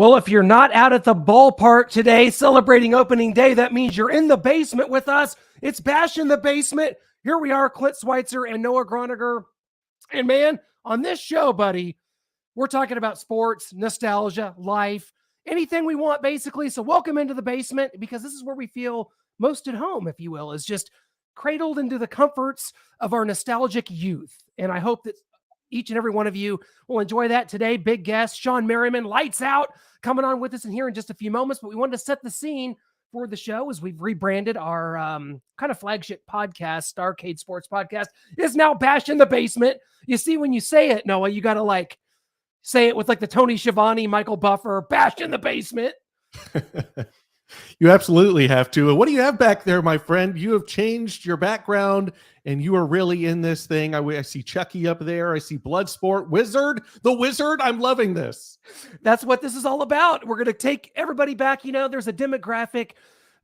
Well, if you're not out at the ballpark today celebrating opening day, that means you're in the basement with us. It's Bash in the Basement. Here we are, Clint Schweitzer and Noah Groniger. And man, on this show, buddy, we're talking about sports, nostalgia, life, anything we want, basically. So welcome into the basement, because this is where we feel most at home, if you will, is just cradled into the comforts of our nostalgic youth. And I hope that each and every one of you will enjoy that today. Big guest, Sean Merriman, lights out, coming on with us in here in just a few moments. But we wanted to set the scene for the show as we've rebranded our kind of flagship podcast, Arcade Sports Podcast, is now Bash in the Basement. You see, when you say it, Noah, you got to like say it with like the Tony Schiavone, Michael Buffer, Bash in the Basement. You absolutely have to. What do you have back there, my friend? You have changed your background and you are really in this thing. I see Chucky up there. I see Bloodsport, Wizard, the Wizard. I'm loving this. That's what this is all about. We're going to take everybody back. You know, there's a demographic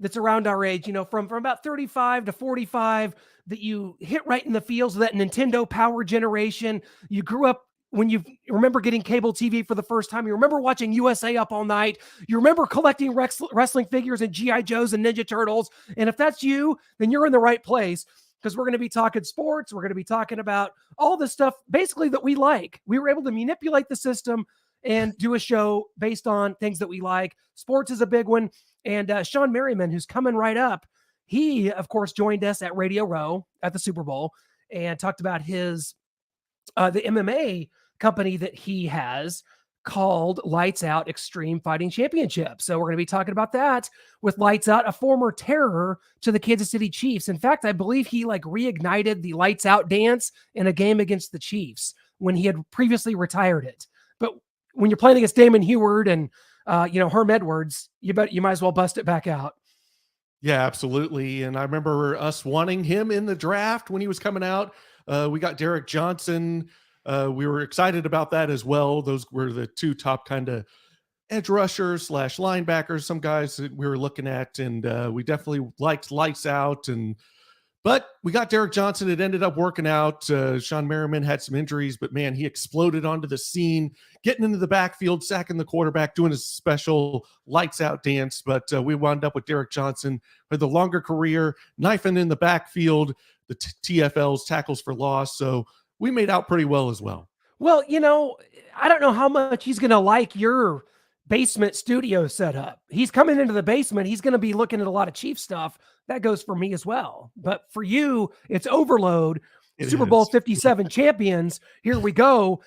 that's around our age, you know, from about 35 to 45 that you hit right in the feels of that Nintendo Power generation. You grew up when you remember getting cable TV for the first time. You remember watching USA Up All Night. You remember collecting wrestling figures and G.I. Joes and Ninja Turtles. And if that's you, then you're in the right place, because we're going to be talking sports. We're going to be talking about all the stuff basically that we like. We were able to manipulate the system and do a show based on things that we like. Sports is a big one. And Sean Merriman, who's coming right up, he, of course, joined us at Radio Row at the Super Bowl and talked about his the MMA company that he has called Lights Out Extreme Fighting Championship. So we're going to be talking about that with Lights Out, a former terror to the Kansas City Chiefs. In fact, I believe he like reignited the Lights Out dance in a game against the Chiefs when he had previously retired it. But when you're playing against Damon Heward and Herm Edwards, you might as well bust it back out. Yeah, absolutely. And I remember us wanting him in the draft when he was coming out. We got Derek Johnson. We were excited about that as well. Those were the two top kind of edge rushers / linebackers, some guys that we were looking at, and we definitely liked Lights Out. But we got Derek Johnson. It ended up working out. Sean Merriman had some injuries, but man, he exploded onto the scene, getting into the backfield, sacking the quarterback, doing his special Lights Out dance. But we wound up with Derek Johnson with a longer career, knifing in the backfield, the TFLs, tackles for loss. So we made out pretty well as well. Well, I don't know how much he's going to like your basement studio setup. He's coming into the basement. He's going to be looking at a lot of Chief stuff. That goes for me as well. But for you, it's overload. Super Bowl 57 champions. Here we go.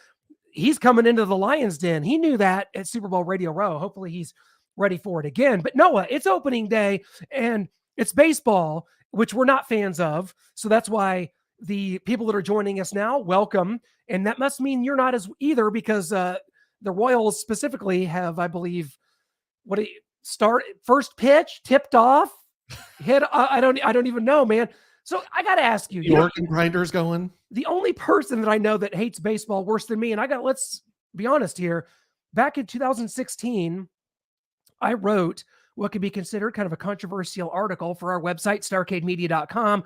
He's coming into the Lions Den. He knew that at Super Bowl Radio Row. Hopefully he's ready for it again. But Noah, it's opening day and it's baseball, which we're not fans of. So that's why the people that are joining us now, welcome. And that must mean you're not as either, because the Royals specifically have, I believe, first pitch, tipped off, hit. I don't even know, man. So I got to ask you, organ grinders going. The only person that I know that hates baseball worse than me, and let's be honest here, back in 2016, I wrote what could be considered kind of a controversial article for our website, starcademedia.com,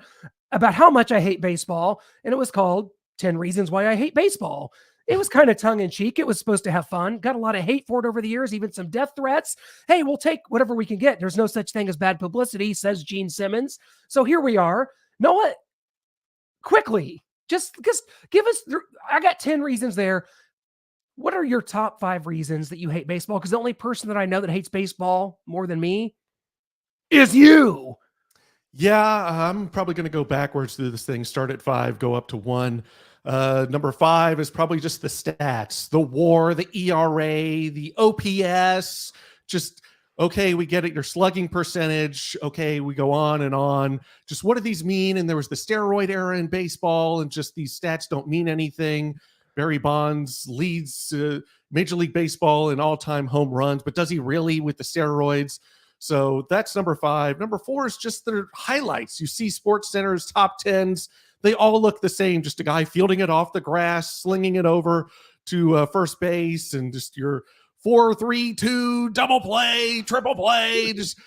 about how much I hate baseball. And it was called 10 Reasons Why I Hate Baseball. It was kind of tongue in cheek. It was supposed to have fun. Got a lot of hate for it over the years, even some death threats. Hey, we'll take whatever we can get. There's no such thing as bad publicity, says Gene Simmons. So here we are. Noah, quickly, just give us, I got 10 reasons there. What are your top 5 reasons that you hate baseball? Because the only person that I know that hates baseball more than me is you. Yeah, I'm probably going to go backwards through this thing. Start at 5, go up to 1. Number 5 is probably just the stats, the WAR, the ERA, the OPS. Just, okay, we get it. Your slugging percentage. Okay, we go on and on. Just what do these mean? And there was the steroid era in baseball, and just these stats don't mean anything. Barry Bonds leads Major League Baseball in all-time home runs, but does he really with the steroids? So that's number 5. Number 4 is just their highlights. You see Sports Center's top 10s. They all look the same. Just a guy fielding it off the grass, slinging it over to first base, and just your 4-3-2 double play, triple play. Just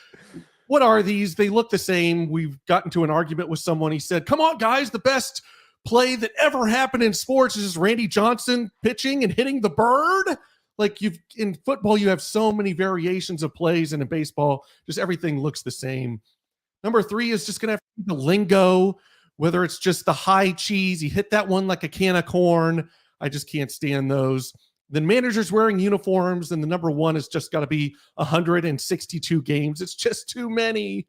what are these? They look the same. We've gotten to an argument with someone. He said, come on, guys, the best play that ever happened in sports is just Randy Johnson pitching and hitting the bird. like in football, you have so many variations of plays, and in baseball, just everything looks the same. Number 3 is just going to have to be the lingo, whether it's just the high cheese, you hit that one like a can of corn. I just can't stand those. Then managers wearing uniforms, and the number 1 is just got to be 162 games. It's just too many.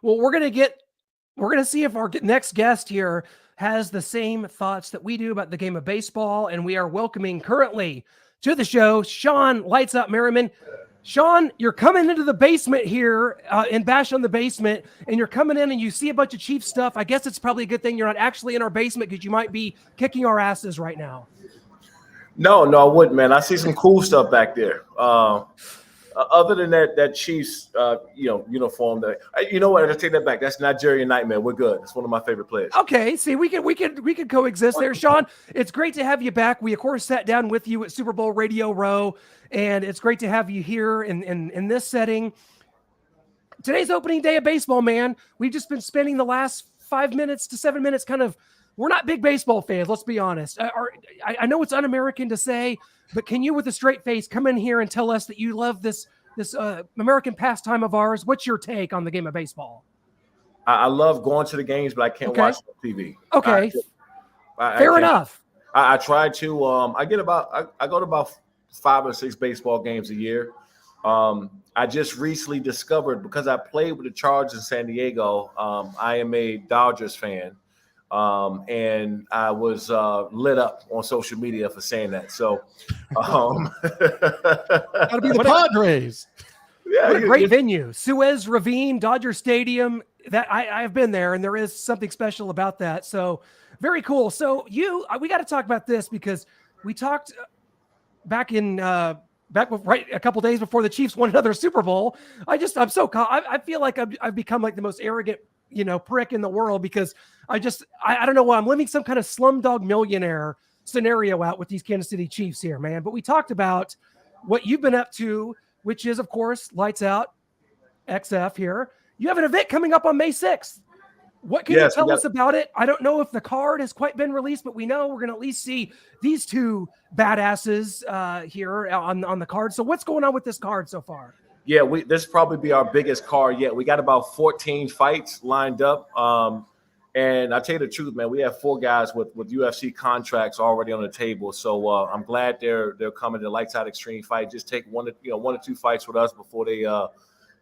Well, we're going to see if our next guest here has the same thoughts that we do about the game of baseball. And we are welcoming currently to the show, Sean Lights Up Merriman. Sean, you're coming into the basement here in Bash on the Basement, and you're coming in and you see a bunch of Chiefs stuff. I guess it's probably a good thing you're not actually in our basement, because you might be kicking our asses right now. No, I wouldn't, man. I see some cool stuff back there. Other than that Chiefs, uniform. You know what? I take that back. That's Nigerian Nightmare. We're good. It's one of my favorite players. Okay, see, we could coexist there, Sean. It's great to have you back. We of course sat down with you at Super Bowl Radio Row, and it's great to have you here in this setting. Today's opening day of baseball, man. We've just been spending the last 5 minutes to 7 minutes kind of. We're not big baseball fans. Let's be honest. I know it's un-American to say, but can you, with a straight face, come in here and tell us that you love this American pastime of ours? What's your take on the game of baseball? I love going to the games, but I can't watch on TV. Okay, fair enough. I try to. I go to about 5 or 6 baseball games a year. I just recently discovered, because I played with the Chargers in San Diego, I am a Dodgers fan. And I was lit up on social media for saying that. So, gotta be the Padres. Yeah, what a great venue, Suez Ravine, Dodger Stadium. That I've been there, and there is something special about that. So, very cool. So, we got to talk about this, because we talked back right a couple days before the Chiefs won another Super Bowl. I feel like I've become like the most arrogant prick in the world, because I don't know why I'm living some kind of Slumdog Millionaire scenario out with these Kansas City Chiefs here, man. But we talked about what you've been up to, which is, of course, Lights Out XF here. You have an event coming up on May 6th. What can you tell us about it? I don't know if the card has quite been released, but we know we're going to at least see these two badasses here on the card. So what's going on with this card so far? Yeah, this probably be our biggest card yet. We got about 14 fights lined up. And I tell you the truth, man, we have 4 guys with UFC contracts already on the table. So I'm glad they're coming to Lights Out Extreme Fight. Just take 1 or 2 fights with us before they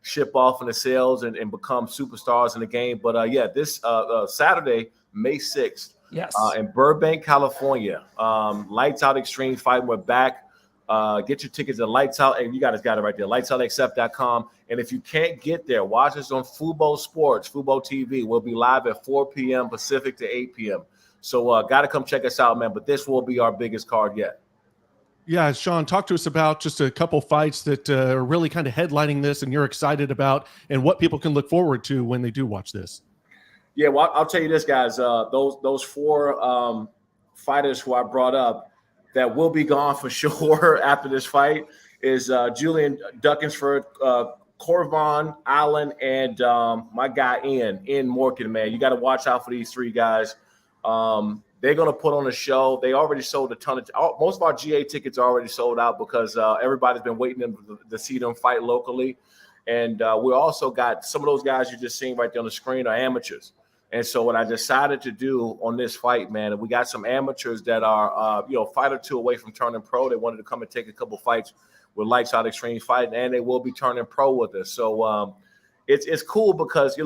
ship off in the sales and become superstars in the game. But this Saturday, May 6th, yes, in Burbank, California, Lights Out Extreme Fight. We're back. Get your tickets at Lights Out, and you guys got it right there, lightsoutxf.com. And if you can't get there, watch us on Fubo Sports, Fubo TV. We'll be live at 4 p.m. Pacific to 8 p.m. So got to come check us out, man. But this will be our biggest card yet. Yeah, Sean, talk to us about just a couple fights that are really kind of headlining this and you're excited about, and what people can look forward to when they do watch this. Yeah, well, I'll tell you this, guys. Those 4 fighters who I brought up that will be gone for sure after this fight is Julian Duckensford, Corvon Allen, and my guy Ian Morgan, man. You got to watch out for these 3 guys. They're going to put on a show. They already sold a ton of most of our GA tickets are already sold out, because everybody's been waiting to see them fight locally. And we also got some of those guys you just seen right there on the screen are amateurs. And so what I decided to do on this fight, man, we got some amateurs that are, fight or 2 away from turning pro. They wanted to come and take a couple fights with Lights Out Extreme Fight, and they will be turning pro with us. So it's cool, because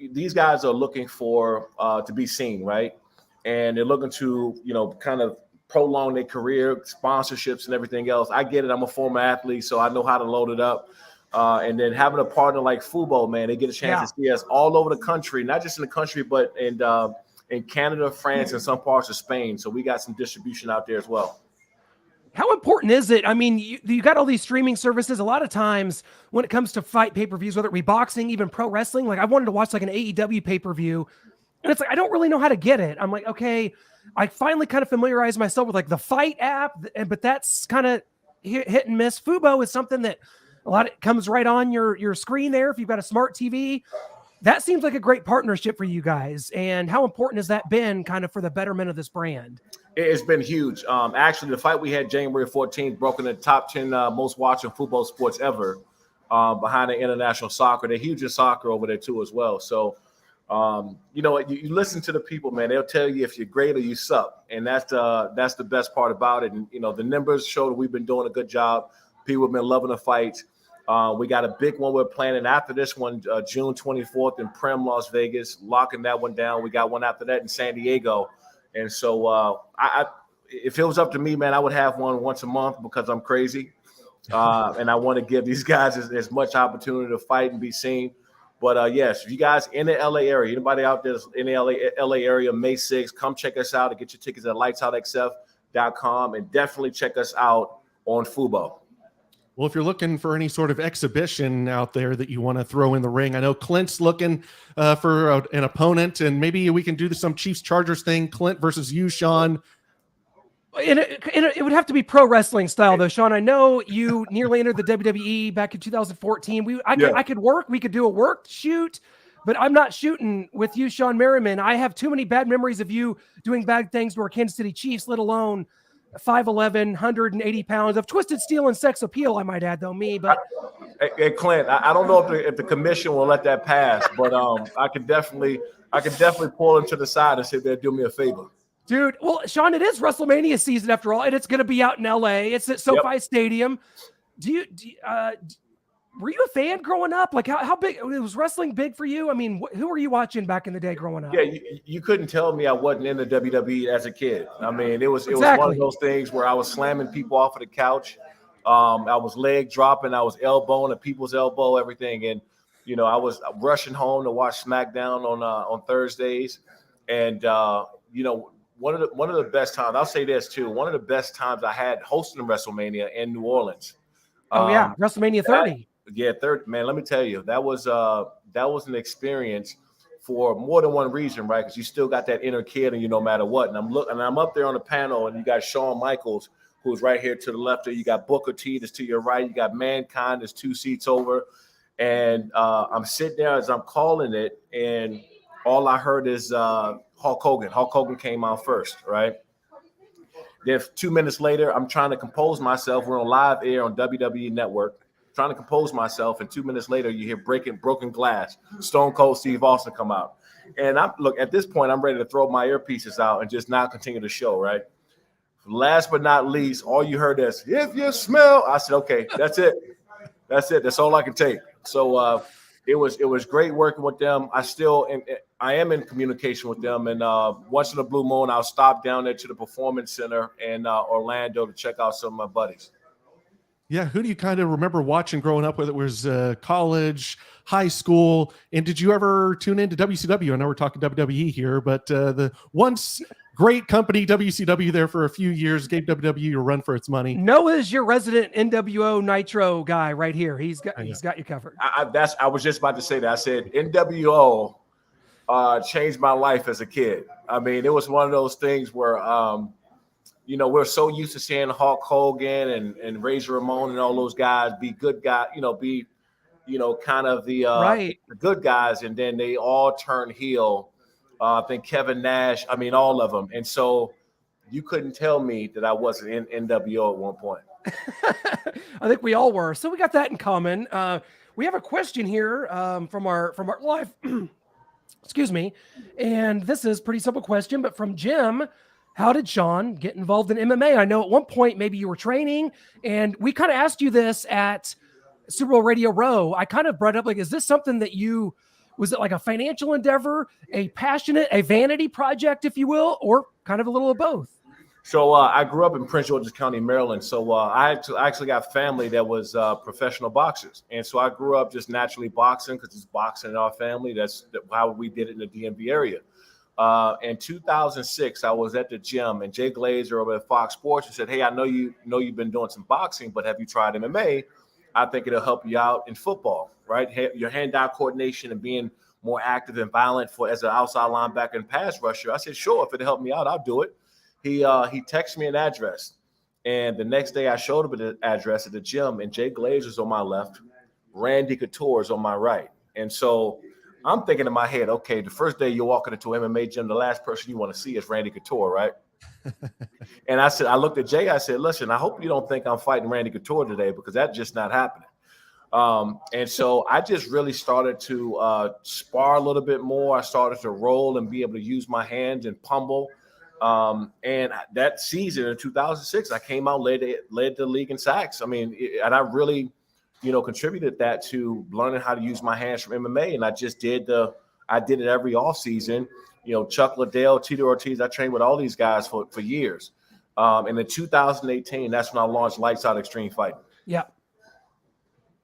these guys are looking for to be seen, right? And they're looking to, kind of prolong their career, sponsorships and everything else. I get it. I'm a former athlete, so I know how to load it up. And then having a partner like Fubo, man, they get a chance to see us all over the country, not just in the country, but in Canada, France, and some parts of Spain. So we got some distribution out there as well. How important is it? I mean, you got all these streaming services. A lot of times when it comes to fight pay-per-views, whether it be boxing, even pro wrestling, like I wanted to watch like an AEW pay-per-view, and it's like, I don't really know how to get it. I'm like, okay, I finally kind of familiarized myself with like the Fight app, but that's kind of hit and miss. Fubo is something that it comes right on your screen there if you've got a smart TV. That seems like a great partnership for you guys. And how important has that been kind of for the betterment of this brand? It's been huge. Actually, the fight we had January 14th broke in the top 10 most watching football sports ever, behind the international soccer. They're huge in soccer over there too as well. So, you listen to the people, man. They'll tell you if you're great or you suck, and that's the best part about it. And the numbers show that we've been doing a good job. People have been loving the fights. We got a big one we're planning after this one, June 24th in Prem, Las Vegas, locking that one down. We got one after that in San Diego. And so if it was up to me, man, I would have one once a month because I'm crazy. And I want to give these guys as much opportunity to fight and be seen. But yes, if you guys in the LA area, anybody out there in the LA area, May 6th, come check us out and get your tickets at lightsoutxf.com, and definitely check us out on Fubo. Well, if you're looking for any sort of exhibition out there that you want to throw in the ring, I know Clint's looking for an opponent, and maybe we can do some Chiefs Chargers thing. Clint versus you, Shawne. It would have to be pro wrestling style, though, Shawne. I know you nearly entered the WWE back in 2014. I could work. We could do a work shoot, but I'm not shooting with you, Sean Merriman. I have too many bad memories of you doing bad things to our Kansas City Chiefs, let alone 5'11", 180 pounds of twisted steel and sex appeal, I might add, though, but hey Clint, I don't know if the commission will let that pass, but I can definitely pull him to the side and say they'll do me a favor. Dude, well, Shawne, it is WrestleMania season after all, and it's going to be out in LA. It's at SoFi Stadium. Were you a fan growing up? Like, how big was wrestling big for you? I mean, who were you watching back in the day growing up? Yeah, you couldn't tell me I wasn't in the WWE as a kid. I mean, it was one of those things where I was slamming people off of the couch. I was leg dropping, I was elbowing at people's elbow, everything. And, I was rushing home to watch SmackDown on Thursdays. And, one of the best times, I'll say this too, one of the best times I had hosting WrestleMania in New Orleans. WrestleMania 30. 30, man, let me tell you, that was an experience for more than one reason, right? Because you still got that inner kid in you no matter what. And I'm up there on the panel, and you got Shawn Michaels, who's right here to the left there. You got Booker T that's to your right. You got Mankind that's 2 seats over. And I'm sitting there as I'm calling it, and all I heard is Hulk Hogan. Hulk Hogan came out first, right? Then 2 minutes later, I'm trying to compose myself. We're on live air on WWE Network, trying to compose myself, and 2 minutes later, you hear broken glass. Stone Cold Steve Austin come out. And at this point, I'm ready to throw my earpieces out and just not continue the show, right? Last but not least, all you heard is, if you smell. I said, okay, that's it. That's all I can take. So it was great working with them. I am in communication with them. And once in a blue moon, I'll stop down there to the Performance Center in Orlando to check out some of my buddies. Yeah, who do you kind of remember watching growing up, whether it was college, high school, and did you ever tune into WCW? I know we're talking WWE here, but the once great company WCW there for a few years gave WWE a run for its money. Noah's your resident NWO Nitro guy right here. He's got you covered. I was just about to say that. I said NWO changed my life as a kid. I mean, it was one of those things where we're so used to seeing Hulk Hogan and Razor Ramon and all those guys be good guys, kind of the good guys, and then they all turn heel. I think Kevin Nash, I mean, all of them. And so you couldn't tell me that I wasn't in NWO at one point. I think we all were. So we got that in common. We have a question here from our live, excuse me. And this is a pretty simple question, but from Jim. How did Shawne get involved in MMA? I know at one point maybe you were training, and we kind of asked you this at Super Bowl Radio Row. I kind of brought up, like, is this something that was it like a financial endeavor, a vanity project, if you will, or kind of a little of both? So I grew up in Prince George's County, Maryland. So I actually got family that was professional boxers. And so I grew up just naturally boxing because it's boxing in our family. That's how we did it in the DMV area. In 2006, I was at the gym, and Jay Glazer over at Fox Sports said, "Hey, I know you've been doing some boxing, but have you tried MMA? I think it'll help you out in football, right? Your hand-eye coordination and being more active and violent as an outside linebacker and pass rusher." I said, "Sure, if it'll help me out, I'll do it." He texted me an address, and the next day I showed up at the address at the gym, and Jay Glazer's on my left, Randy Couture's on my right, and so I'm thinking in my head, okay, the first day you're walking into an MMA gym, the last person you want to see is Randy Couture, right? And I looked at Jay. I said, listen, I hope you don't think I'm fighting Randy Couture today, because that's just not happening. And so I just really started to spar a little bit more. I started to roll and be able to use my hands and pummel. And that season in 2006, I came out, led the league in sacks. I mean, and I really, contributed that to learning how to use my hands from MMA. And I just did it every off season. Chuck Liddell, Tito Ortiz, I trained with all these guys for years. And in 2018, that's when I launched Lights Out Extreme Fighting. Yeah.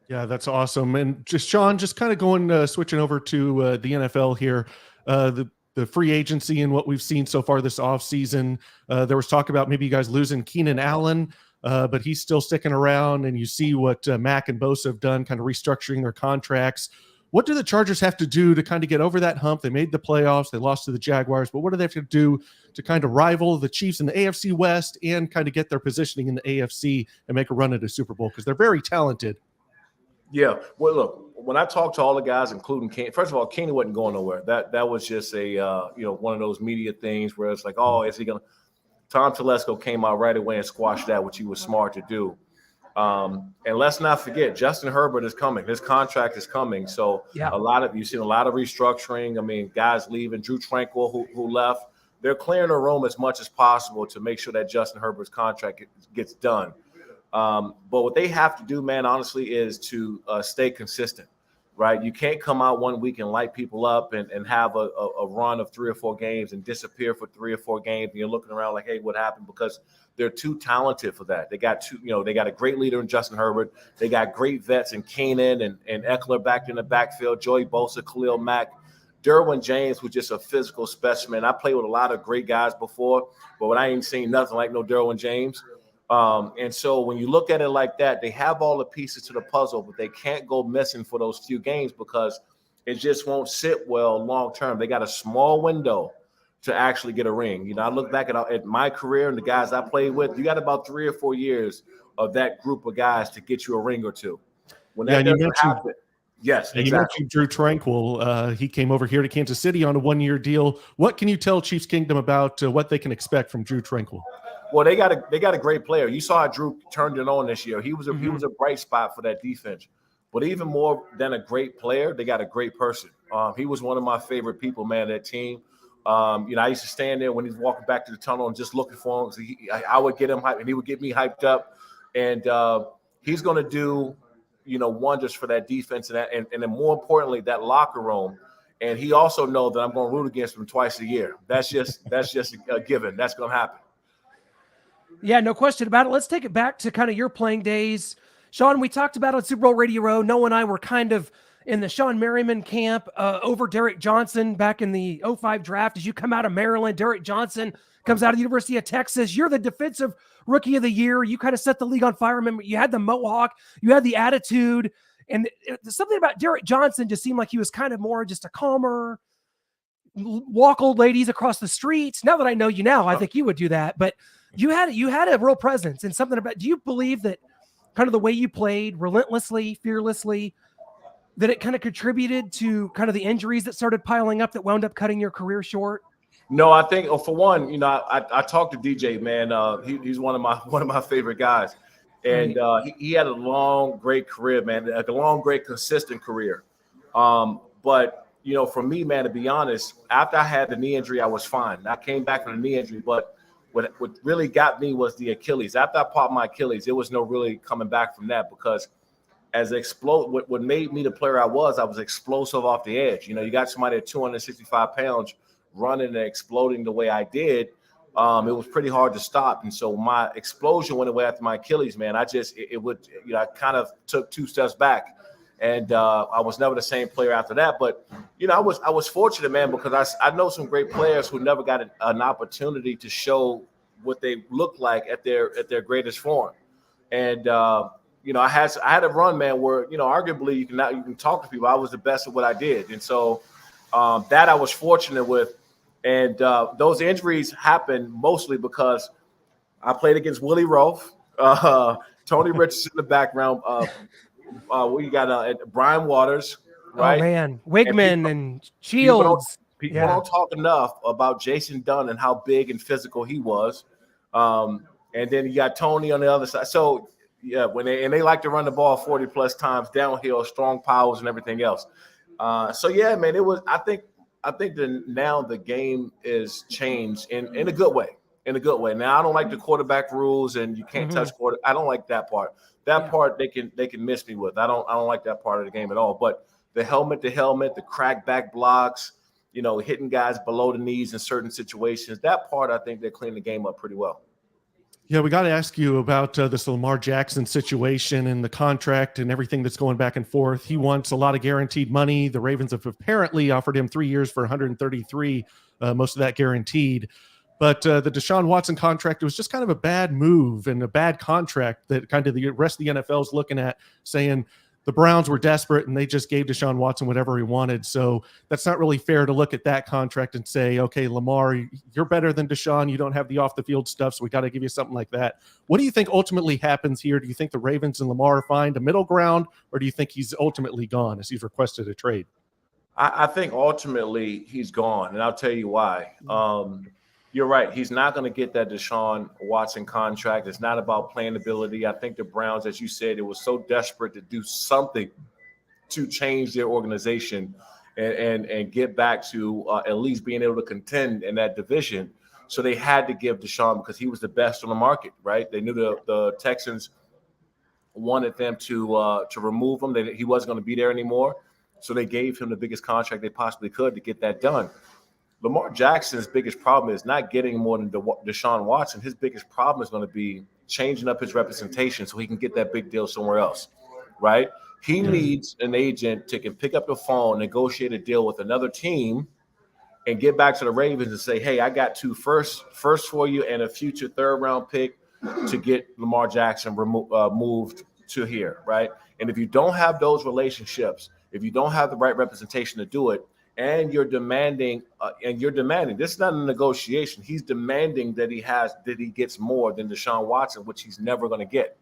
Yeah, that's awesome. And just Shawne, just kind of switching over to the NFL here, the free agency and what we've seen so far this offseason. There was talk about maybe you guys losing Keenan Allen, but he's still sticking around. And you see what Mack and Bosa have done, kind of restructuring their contracts. What do the Chargers have to do to kind of get over that hump? They made the playoffs. They lost to the Jaguars. But what do they have to do to kind of rival the Chiefs in the AFC West and kind of get their positioning in the AFC and make a run at a Super Bowl? Because they're very talented. Yeah. Well, look, when I talked to all the guys, including Kenny, first of all, Kenny wasn't going nowhere. That was just a, one of those media things where it's like, oh, is he going to – Tom Telesco came out right away and squashed that, which he was smart to do. And let's not forget, Justin Herbert is coming. His contract is coming. So you've seen a lot of restructuring. I mean, guys leaving. Drew Tranquil, who left. They're clearing the room as much as possible to make sure that Justin Herbert's contract gets done. But what they have to do, man, honestly, is to stay consistent, right? You can't come out one week and light people up and have a run of 3 or 4 games and disappear for 3 or 4 games. And you're looking around like, hey, what happened? Because they're too talented for that. They got they got a great leader in Justin Herbert. They got great vets in Keenan and Eckler back in the backfield, Joey Bosa, Khalil Mack. Derwin James was just a physical specimen. I played with a lot of great guys before, but I ain't seen nothing like no Derwin James. And so when you look at it like that, they have all the pieces to the puzzle, but they can't go missing for those few games because it just won't sit well long term. They got a small window to actually get a ring. I look back at my career and the guys I played with. You got about 3 or 4 years of that group of guys to get you a ring or two. When that doesn't happen, yes, exactly. You mentioned Drew Tranquil. He came over here to Kansas City on a 1-year deal. What can you tell Chiefs Kingdom about what they can expect from Drew Tranquil? Well, they got a great player. You saw how Drew turned it on this year. He was a bright spot for that defense. But even more than a great player, they got a great person. He was one of my favorite people, man, that team. I used to stand there when he's walking back to the tunnel and just looking for him. I would get him hyped, and he would get me hyped up. And he's going to do, wonders for that defense and then more importantly, that locker room. And he also knows that I'm going to root against him twice a year. That's just a given. That's going to happen. Yeah, no question about it. Let's take it back to kind of your playing days. Shawne, we talked about on Super Bowl Radio Row. Noah and I were kind of in the Sean Merriman camp over Derek Johnson back in the 2005 draft. As you come out of Maryland, Derek Johnson comes out of the University of Texas. You're the defensive rookie of the year. You kind of set the league on fire. Remember, you had the mohawk, you had the attitude, and something about Derek Johnson just seemed like he was kind of more just a calmer, walk old ladies across the streets. Now that I know you now, I think you would do that. But you had a real presence and something about. Do you believe that kind of the way you played, relentlessly, fearlessly, that it kind of contributed to kind of the injuries that started piling up that wound up cutting your career short? No, I think for one, I talked to DJ, man. He's one of my favorite guys, and he had a long, great career, man. Like a long, great, consistent career. But for me, man, to be honest, after I had the knee injury, I was fine. I came back from the knee injury, but what really got me was the Achilles. After I popped my Achilles, there was no really coming back from that because what made me the player I was explosive off the edge. You got somebody at 265 pounds running and exploding the way I did. It was pretty hard to stop. And so my explosion went away after my Achilles, man. I kind of took 2 steps back. And I was never the same player after that. But, I was fortunate, man, because I know some great players who never got an opportunity to show what they look like at their greatest form. And, I had a run, man, where, arguably you can talk to people. I was the best at what I did. And so that I was fortunate with. And those injuries happened mostly because I played against Willie Roaf, Tony Richardson in the background. We got Brian Waters, right? Oh man, Wigman and Shields. People don't talk enough about Jason Dunn and how big and physical he was. And then you got Tony on the other side. So yeah, they like to run the ball 40 plus times downhill, strong powers and everything else. So yeah, man, it was. I think that now the game is changed in a good way. In a good way. Now I don't like the quarterback rules and you can't touch quarter. I don't like that part. That part they can miss me with. I don't like that part of the game at all. But the helmet, the crack back blocks, hitting guys below the knees in certain situations. That part I think they cleaned the game up pretty well. Yeah, we got to ask you about this Lamar Jackson situation and the contract and everything that's going back and forth. He wants a lot of guaranteed money. The Ravens have apparently offered him 3 years for 133, most of that guaranteed. But the Deshaun Watson contract, it was just kind of a bad move and a bad contract that kind of the rest of the NFL is looking at, saying the Browns were desperate and they just gave Deshaun Watson whatever he wanted. So that's not really fair to look at that contract and say, okay, Lamar, you're better than Deshaun. You don't have the off the field stuff, so we got to give you something like that. What do you think ultimately happens here? Do you think the Ravens and Lamar find a middle ground, or do you think he's ultimately gone as he's requested a trade? I think ultimately he's gone, and I'll tell you why. You're right. He's not going to get that Deshaun Watson contract. It's not about playing ability. I think the Browns, as you said, it was so desperate to do something to change their organization and get back to at least being able to contend in that division. So they had to give Deshaun because he was the best on the market, right? They knew the Texans wanted them to remove him. He wasn't going to be there anymore. So they gave him the biggest contract they possibly could to get that done. Lamar Jackson's biggest problem is not getting more than Deshaun Watson. His biggest problem is going to be changing up his representation so he can get that big deal somewhere else, right? He needs an agent to can pick up the phone, negotiate a deal with another team, and get back to the Ravens and say, hey, I got 2 firsts for you and a future 3rd round pick to get Lamar Jackson moved to here, right? And if you don't have those relationships, if you don't have the right representation to do it, and you're demanding, this is not a negotiation. He's demanding that he gets more than Deshaun Watson, which he's never going to get,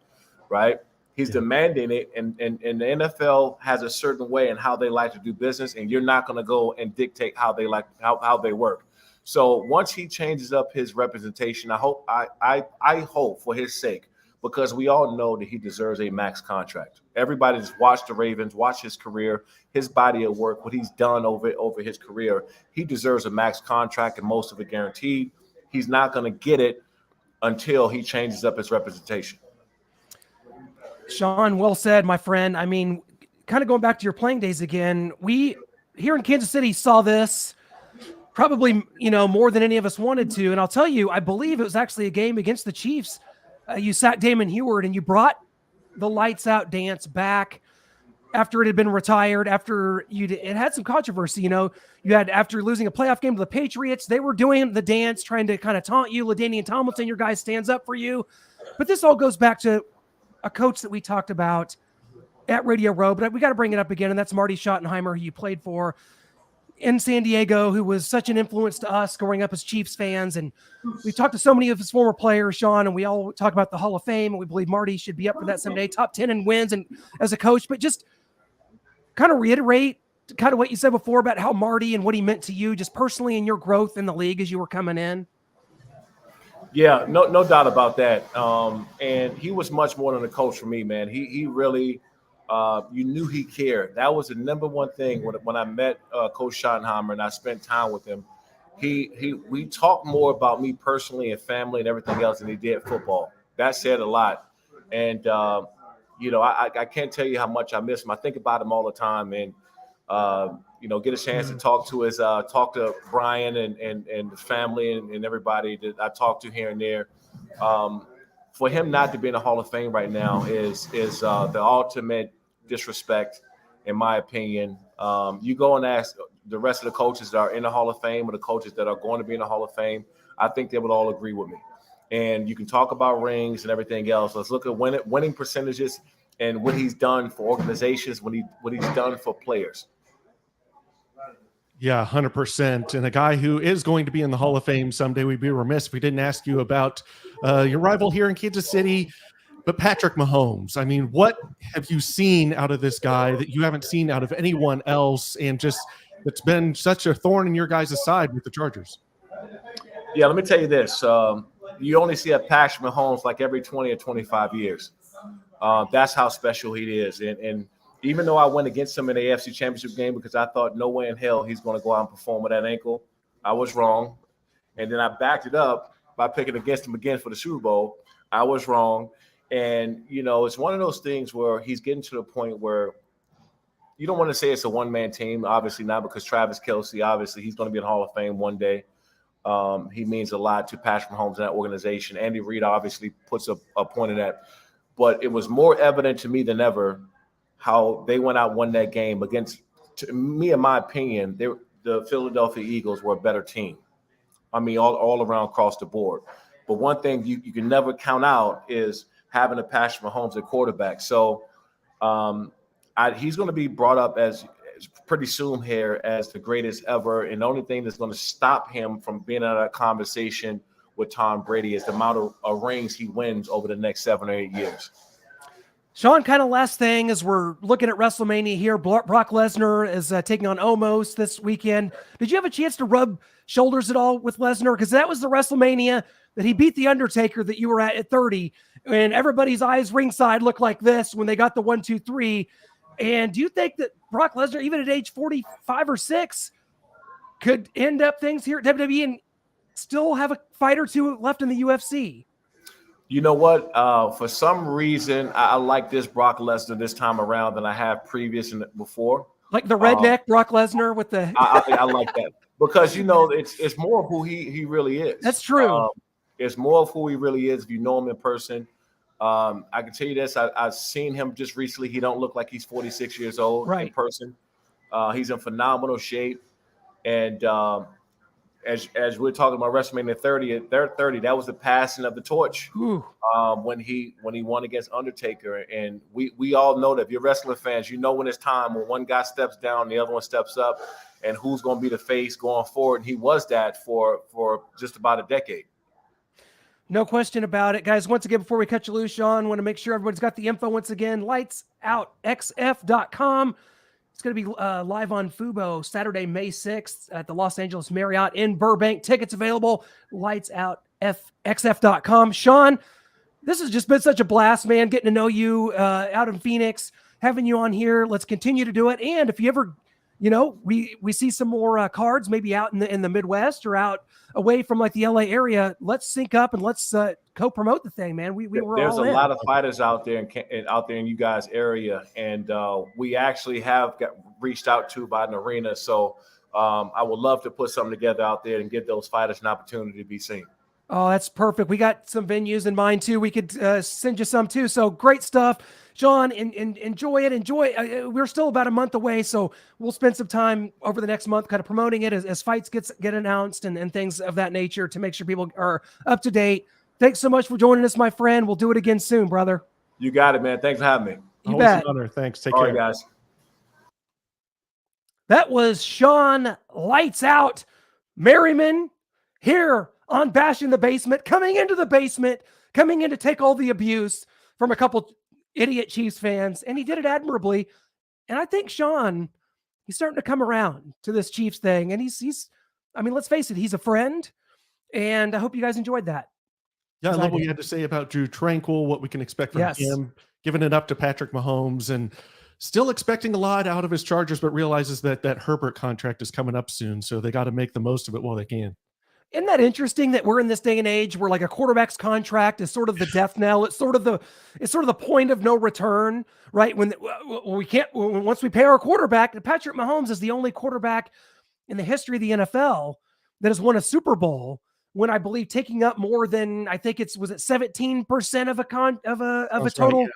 right? He's demanding it, and the NFL has a certain way in how they like to do business, and you're not going to go and dictate how they work. So once he changes up his representation, I hope for his sake, because we all know that he deserves a max contract. Everybody just watched the Ravens, watch his career, his body of work, what he's done over his career. He deserves a max contract and most of it guaranteed. He's not going to get it until he changes up his representation. Shawne, well said, my friend. I mean, kind of going back to your playing days again, we here in Kansas City saw this probably, more than any of us wanted to. And I'll tell you, I believe it was actually a game against the Chiefs. You sat Damon Heward and you brought the lights out dance back after it had been retired, after it had some controversy. You had, after losing a playoff game to the Patriots, they were doing the dance, trying to kind of taunt you. LaDainian Tomlinson, your guy, stands up for you. But this all goes back to a coach that we talked about at Radio Row, but we got to bring it up again, and that's Marty Schottenheimer, who you played for in San Diego, who was such an influence to us growing up as Chiefs fans. And we talked to so many of his former players, Shawne, and we all talk about the Hall of Fame, and we believe Marty should be up for that someday, top 10 in wins and as a coach. But just kind of reiterate kind of what you said before about how Marty and what he meant to you just personally in your growth in the league as you were coming in. Yeah, no doubt about that. And he was much more than a coach for me, man. He really, you knew he cared. That was the number one thing when I met Coach Schottenheimer and I spent time with him. We talked more about me personally and family and everything else than he did football. That said a lot. And I can't tell you how much I miss him. I think about him all the time, and get a chance to talk to Brian and the family and everybody that I talk to here and there. For him not to be in the Hall of Fame right now is the ultimate disrespect, in my opinion. You go and ask the rest of the coaches that are in the Hall of Fame or the coaches that are going to be in the Hall of Fame, I think they would all agree with me. And you can talk about rings and everything else. Let's look at winning percentages and what he's done for organizations, what he's done for players. Yeah, 100%. And a guy who is going to be in the Hall of Fame someday. We'd be remiss if we didn't ask you about your rival here in Kansas City, but Patrick Mahomes. I mean, what have you seen out of this guy that you haven't seen out of anyone else? And just that's been such a thorn in your guys' side with the Chargers? Yeah, let me tell you this. You only see a Patrick Mahomes like every 20 or 25 years. That's how special he is. And even though I went against him in the AFC Championship game because I thought no way in hell he's going to go out and perform with that ankle, I was wrong. And then I backed it up by picking against him again for the Super Bowl. I was wrong. And, it's one of those things where he's getting to the point where you don't want to say it's a one-man team, obviously not, because Travis Kelce, obviously, he's going to be in the Hall of Fame one day. He means a lot to Patrick Mahomes and that organization. Andy Reid obviously puts a point in that. But it was more evident to me than ever how they went out and won that game against, to me, in my opinion, the Philadelphia Eagles were a better team. I mean, all around across the board. But one thing you can never count out is having a Patrick Mahomes at quarterback. So he's going to be brought up as pretty soon here as the greatest ever. And the only thing that's going to stop him from being in that conversation with Tom Brady is the amount of rings he wins over the next 7 or 8 years. Shawne, kind of last thing as we're looking at WrestleMania here, Brock Lesnar is taking on Omos this weekend. Did you have a chance to rub shoulders at all with Lesnar? Because that was the WrestleMania that he beat The Undertaker that you were at 30, and everybody's eyes ringside looked like this when they got the 1, 2, 3. And do you think that Brock Lesnar, even at age 45 or 6, could end up things here at WWE and still have a fight or two left in the UFC? You know what? For some reason, I like this Brock Lesnar this time around than I have previous and before. Like the redneck Brock Lesnar with the. I like that because it's more of who he really is. That's true. It's more of who he really is if you know him in person. I can tell you this: I've seen him just recently. He don't look like he's 46 years old in person. He's in phenomenal shape, and as we're talking about WrestleMania 30, that was the passing of the torch when he won against Undertaker. And we all know that if you're wrestling fans, you know when it's time when one guy steps down, the other one steps up, and who's going to be the face going forward. And he was that for just about a decade. No question about it. Guys, once again, before we cut you loose, Shawne, want to make sure everybody's got the info once again. lightsoutxf.com. It's going to be live on Fubo Saturday, May 6th at the Los Angeles Marriott in Burbank. Tickets available, lightsoutxf.com. Shawne, this has just been such a blast, man, getting to know you out in Phoenix, having you on here. Let's continue to do it. And if you ever, we see some more cards maybe out in the Midwest or out away from like the LA area, let's sync up and let's co-promote the thing, man. There's a lot of fighters out there in you guys' area, and we actually have reached out to by an arena. So I would love to put something together out there and give those fighters an opportunity to be seen. Oh, that's perfect. We got some venues in mind too. We could send you some too. So great stuff, Shawne. Enjoy it. We're still about a month away, so we'll spend some time over the next month kind of promoting it as fights get announced and things of that nature to make sure people are up to date. Thanks so much for joining us, my friend. We'll do it again soon, brother. You got it, man. Thanks for having me. You bet. An honor. Thanks. Take care, care, guys. That was Shawne Lights Out Merriman here on Bash in the Basement, coming into the basement, coming in to take all the abuse from a couple idiot Chiefs fans, and he did it admirably. And I think Shawne, he's starting to come around to this Chiefs thing, and he's I mean, let's face it, he's a friend, and I hope you guys enjoyed that. Yeah, I love what you had to say about Drew Tranquil, what we can expect from him, giving it up to Patrick Mahomes, and still expecting a lot out of his Chargers, but realizes that Herbert contract is coming up soon, so they got to make the most of it while they can. Isn't that interesting that we're in this day and age where like a quarterback's contract is sort of the death knell? It's sort of the point of no return, right? Once we pay our quarterback, Patrick Mahomes is the only quarterback in the history of the NFL that has won a Super Bowl when I believe taking up more than, I think was it 17% of a total. Right, yeah.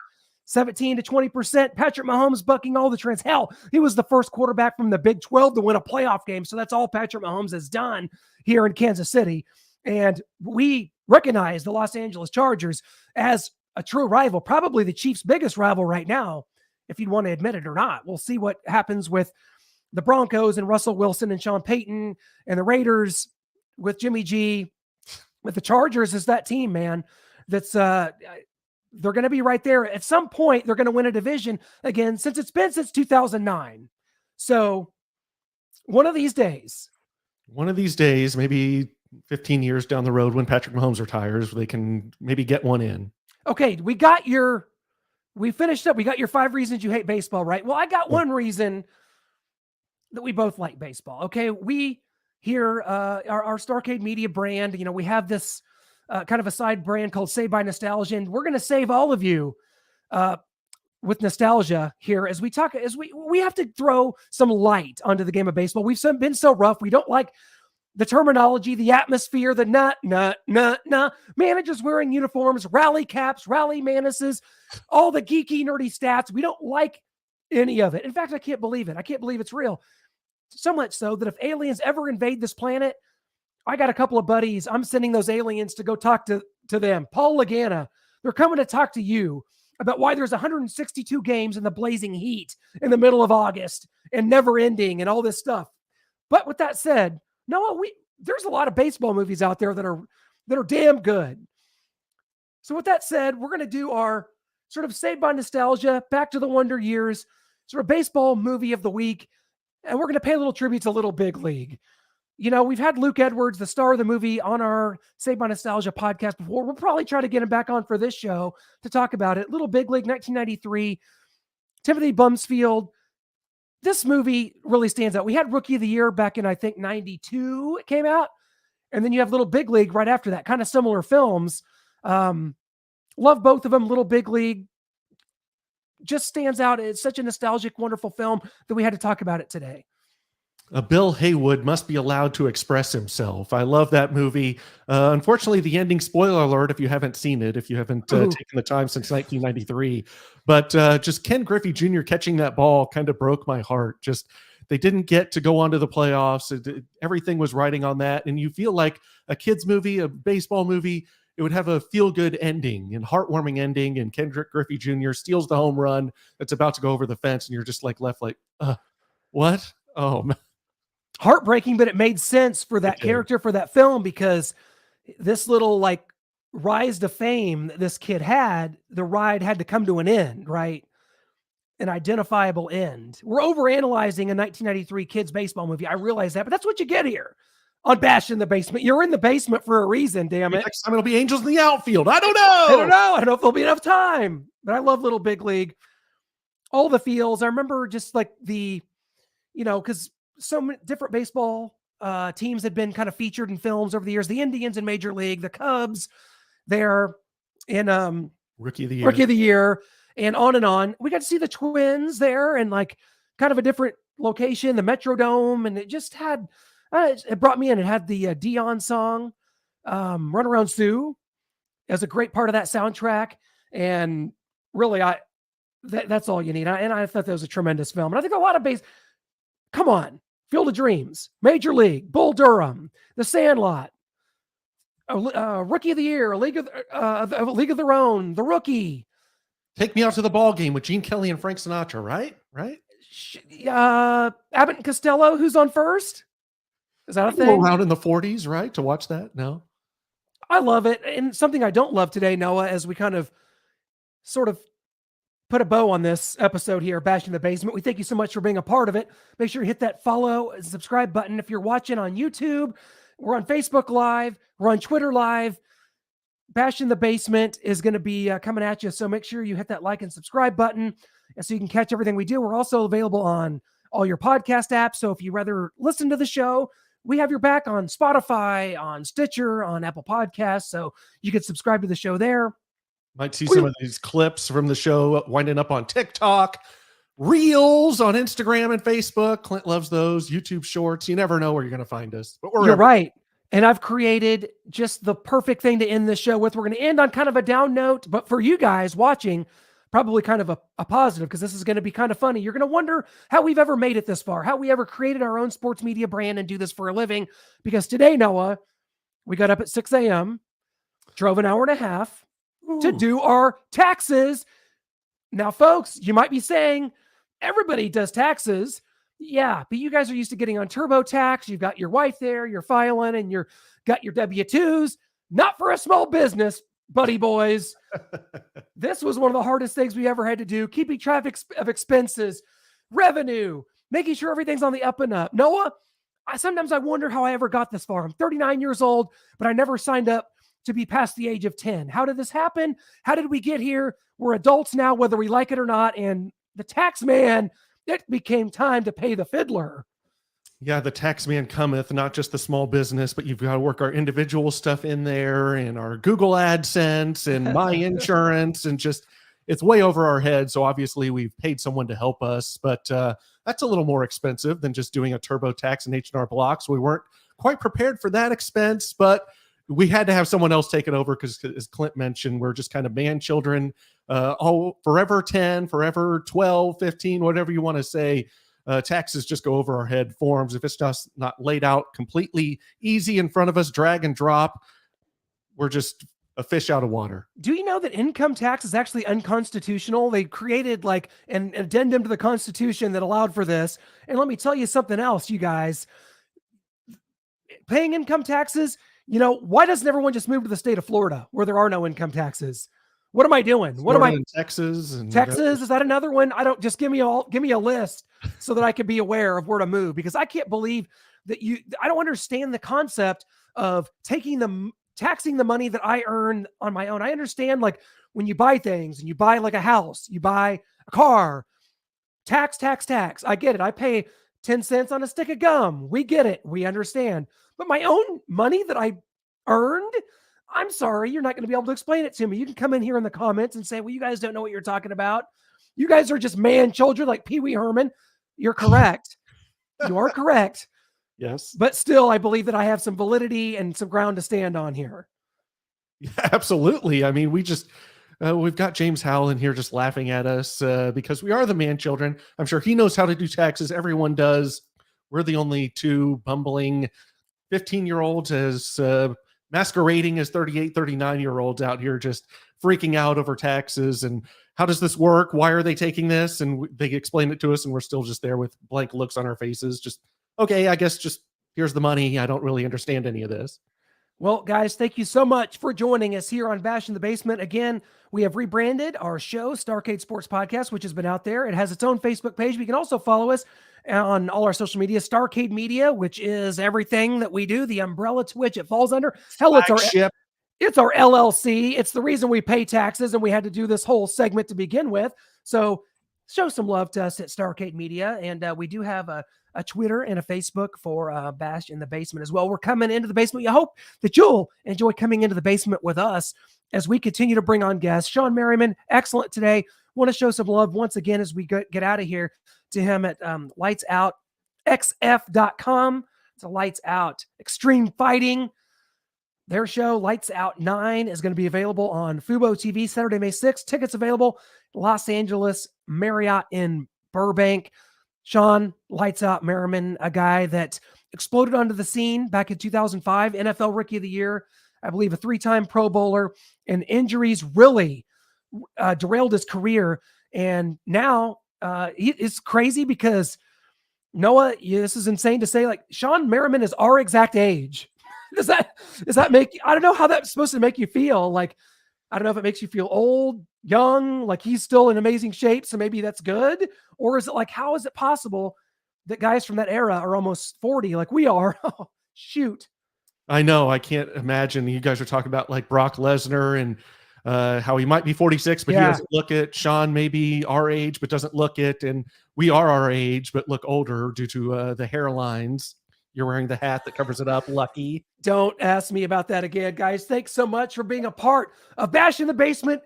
17 to 20%. Patrick Mahomes bucking all the trends. Hell, he was the first quarterback from the Big 12 to win a playoff game. So that's all Patrick Mahomes has done here in Kansas City. And we recognize the Los Angeles Chargers as a true rival, probably the Chiefs' biggest rival right now, if you'd want to admit it or not. We'll see what happens with the Broncos and Russell Wilson and Sean Payton and the Raiders with Jimmy G. With the Chargers is that team, man, that's they're going to be right there. At some point, they're going to win a division again, since it's been since 2009. So One of these days. Maybe 15 years down the road when Patrick Mahomes retires, they can maybe get one in. Okay, we finished up. We got your 5 reasons you hate baseball, right? Well, I got one reason that we both like baseball. Okay, we here, our Starcade Media brand, we have this kind of a side brand called Save by Nostalgia, and we're going to save all of you with nostalgia here as we talk. As we have to throw some light onto the game of baseball. We've been so rough. We don't like the terminology, the atmosphere, the managers wearing uniforms, rally caps, rally manuses, all the geeky, nerdy stats. We don't like any of it. In fact, I can't believe it. I can't believe it's real. So much so that if aliens ever invade this planet, I got a couple of buddies. I'm sending those aliens to go talk to them. Paul Lagana, they're coming to talk to you about why there's 162 games in the blazing heat in the middle of August and never ending and all this stuff. But with that said, Noah, there's a lot of baseball movies out there that are damn good. So with that said, we're going to do our sort of Saved by Nostalgia, Back to the Wonder Years, sort of baseball movie of the week. And we're going to pay a little tribute to Little Big League. We've had Luke Edwards, the star of the movie, on our Saved by Nostalgia podcast before. We'll probably try to get him back on for this show to talk about it. Little Big League, 1993, Timothy Bumsfield. This movie really stands out. We had Rookie of the Year back in, I think, 92 it came out. And then you have Little Big League right after that, kind of similar films. Love both of them. Little Big League just stands out. It's such a nostalgic, wonderful film that we had to talk about it today. Bill Haywood must be allowed to express himself. I love that movie. Unfortunately, the ending, spoiler alert, if you haven't seen it, if you haven't taken the time since 1993, but just Ken Griffey Jr. catching that ball kind of broke my heart. Just they didn't get to go on to the playoffs. Everything was riding on that. And you feel like a kid's movie, a baseball movie, it would have a feel-good ending and heartwarming ending. And Kendrick Griffey Jr. steals the home run that's about to go over the fence. And you're just left what? Oh, man. Heartbreaking, but it made sense for that character, for that film, because this little rise to fame that this kid had, the ride had to come to an end, right? An identifiable end. We're overanalyzing a 1993 kids baseball movie. I realize that, but that's what you get here on Bash in the Basement. You're in the basement for a reason, damn it. Next time it'll be Angels in the outfield. I don't know. I don't know if there'll be enough time, but I love Little Big League. All the feels. I remember just because so many different baseball teams had been kind of featured in films over the years. The Indians in Major League, the Cubs, they're in Rookie of the Year, and on and on. We got to see the Twins there and kind of a different location, the Metrodome, and it just had it brought me in. It had the Dion song, "Run Around Sue," as a great part of that soundtrack, and really, that's all you need. And I thought that was a tremendous film. And I think a lot of come on. Field of Dreams, Major League, Bull Durham, The Sandlot, Rookie of the Year, a League of Their Own, The Rookie. Take Me Out to the Ball Game with Gene Kelly and Frank Sinatra, right? Abbott and Costello, Who's on First? Is that a thing? Around in the 40s, right? To watch that? No. I love it. And something I don't love today, Noah, as we kind of sort of put a bow on this episode here, Bashing the Basement. We thank you so much for being a part of it. Make sure you hit that follow and subscribe button. If you're watching on YouTube, we're on Facebook Live, we're on Twitter Live. Bashing the Basement is going to be coming at you. So make sure you hit that like and subscribe button and so you can catch everything we do. We're also available on all your podcast apps. So if you rather listen to the show, we have your back on Spotify, on Stitcher, on Apple Podcasts. So you can subscribe to the show there. Might see some of these clips from the show winding up on TikTok, Reels on Instagram and Facebook. Clint loves those. YouTube Shorts. You never know where you're going to find us. But you're right. And I've created just the perfect thing to end this show with. We're going to end on kind of a down note, but for you guys watching, probably kind of a positive, because this is going to be kind of funny. You're going to wonder how we've ever made it this far, how we ever created our own sports media brand and do this for a living. Because today, Noah, we got up at 6 a.m., drove an hour and a half to do our taxes. Now, folks, you might be saying, everybody does taxes. Yeah, but you guys are used to getting on TurboTax. You've got your wife there, you're filing, and you're got your W-2s. Not for a small business, buddy boys. This was one of the hardest things we ever had to do, keeping track of expenses, revenue, making sure everything's on the up and up. Noah, sometimes I wonder how I ever got this far. I'm 39 years old, but I never signed up to be past the age of 10. How did this happen? How did we get here? We're adults now, whether we like it or not. And the tax man, it became time to pay the fiddler. Yeah, the tax man cometh, not just the small business, but you've got to work our individual stuff in there and our Google AdSense and my insurance, and just it's way over our head. So obviously we've paid someone to help us, but that's a little more expensive than just doing a TurboTax and H&R Block. So we weren't quite prepared for that expense, but we had to have someone else take it over because, as Clint mentioned, we're just kind of man children, forever 10, forever 12, 15, whatever you want to say. Taxes just go over our head. Forms, if it's just not laid out completely easy in front of us, drag and drop, we're just a fish out of water. Do you know that income tax is actually unconstitutional? They created like an addendum to the Constitution that allowed for this. And let me tell you something else, you guys. Paying income taxes, why doesn't everyone just move to the state of Florida where there are no income taxes? What am I doing? Florida and Texas? And Texas, is that another one? I don't, just give me a list so that I can be aware of where to move, because I can't believe that I don't understand the concept of taxing the money that I earn on my own. I understand, like, when you buy things and you buy like a house, you buy a car, tax. I get it. I pay 10 cents on a stick of gum. We get it. We understand. But my own money that I earned, I'm sorry, you're not going to be able to explain it to me. You can come in here in the comments and say, well, you guys don't know what you're talking about. You guys are just man children like Pee Wee Herman. You're correct. You are correct. Yes. But still, I believe that I have some validity and some ground to stand on here. Yeah, absolutely. I mean, we've got James Howell in here just laughing at us because we are the man children. I'm sure he knows how to do taxes. Everyone does. We're the only two bumbling 15-year-olds as masquerading as 38, 39-year-olds out here just freaking out over taxes and how does this work? Why are they taking this? And they explain it to us and we're still just there with blank looks on our faces. Just, okay, I guess just here's the money. I don't really understand any of this. Well, guys, thank you so much for joining us here on Bash in the Basement. Again, we have rebranded our show, Starcade Sports Podcast, which has been out there. It has its own Facebook page. You can also follow us on all our social media, Starcade Media, which is everything that we do, the umbrella to which it falls under. Hell, it's our LLC. It's the reason we pay taxes, and we had to do this whole segment to begin with. So show some love to us at Starcade Media. And we do have a Twitter and a Facebook for Bash in the Basement as well. We're coming into the basement. I hope that you'll enjoy coming into the basement with us as we continue to bring on guests. Sean Merriman, excellent today. Want to show some love once again as we get out of here to him at lightsoutxf.com. It's a Lights Out Extreme Fighting. Their show, Lights Out 9, is going to be available on Fubo TV Saturday, May 6th. Tickets available Los Angeles Marriott in Burbank. Sean, Lights Out Merriman, a guy that exploded onto the scene back in 2005, NFL Rookie of the Year, I believe a 3-time Pro Bowler, and injuries really derailed his career. And now it's crazy because, Noah, this is insane to say, like, Sean Merriman is our exact age. Does that make you, I don't know how that's supposed to make you feel. Like, I don't know if it makes you feel old, young, like he's still in amazing shape, so maybe that's good. Or is it like, how is it possible that guys from that era are almost 40 like we are? Oh, shoot. I know. I can't imagine. You guys are talking about like Brock Lesnar and how he might be 46, but he doesn't look it. Sean may be our age, but doesn't look it. And we are our age, but look older due to the hairlines. You're wearing the hat that covers it up. Lucky. Don't ask me about that again, guys. Thanks so much for being a part of Bash in the Basement,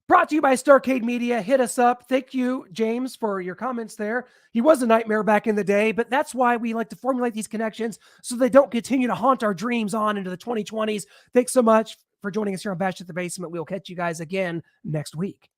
brought to you by Starcade Media. Hit us up. Thank you, James, for your comments there. He was a nightmare back in the day, but that's why we like to formulate these connections so they don't continue to haunt our dreams on into the 2020s. Thanks so much for joining us here on Bash at the Basement. We'll catch you guys again next week.